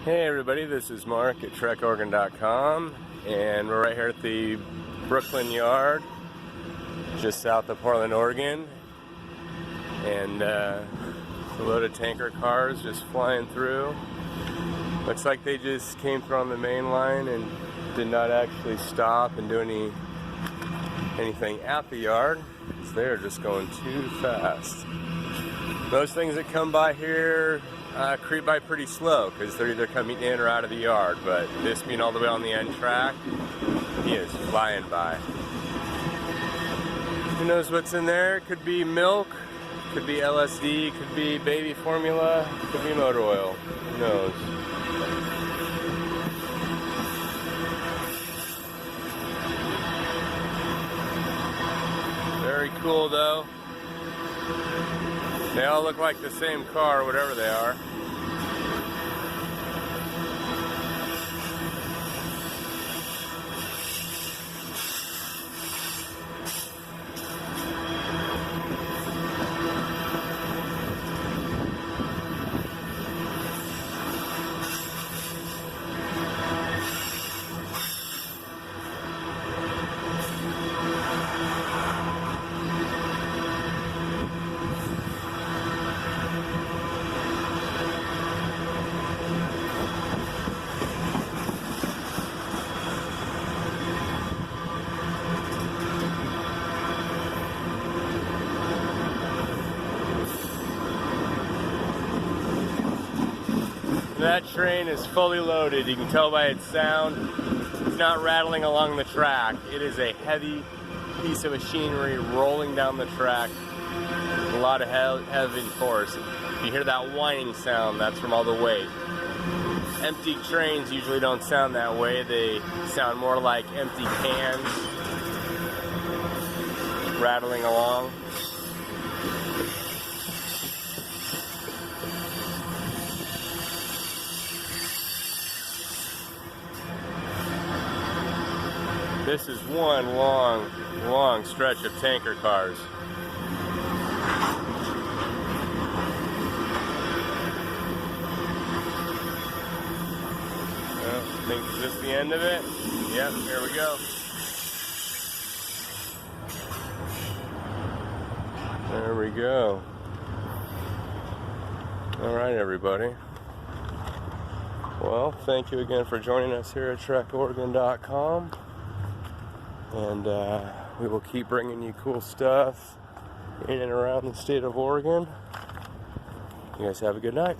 Hey everybody, this is Mark at TrekOregon.com, and we're right here at the Brooklyn Yard, just south of Portland, Oregon, and a load of tanker cars just flying through. Looks like they just came through on the main line and did not actually stop and do anything at the yard, because they're just going too fast. Most things that come by here creep by pretty slow because they're either coming in or out of the yard, but this being all the way on the end track, he is flying by. Who knows what's in there? Could be milk, could be LSD, could be baby formula, could be motor oil. Who knows? Very cool though. They all look like the same car, whatever they are. That train is fully loaded. You can tell by its sound. It's not rattling along the track. It is a heavy piece of machinery rolling down the track with a lot of heavy force. If you hear that whining sound, that's from all the weight. Empty trains usually don't sound that way. They sound more like empty cans rattling along. This is one long stretch of tanker cars. Well, I think, is this the end of it? Yep, here we go. There we go. All right, everybody. Well, thank you again for joining us here at TrekOregon.com. And we will keep bringing you cool stuff in and around the state of Oregon. You guys have a good night.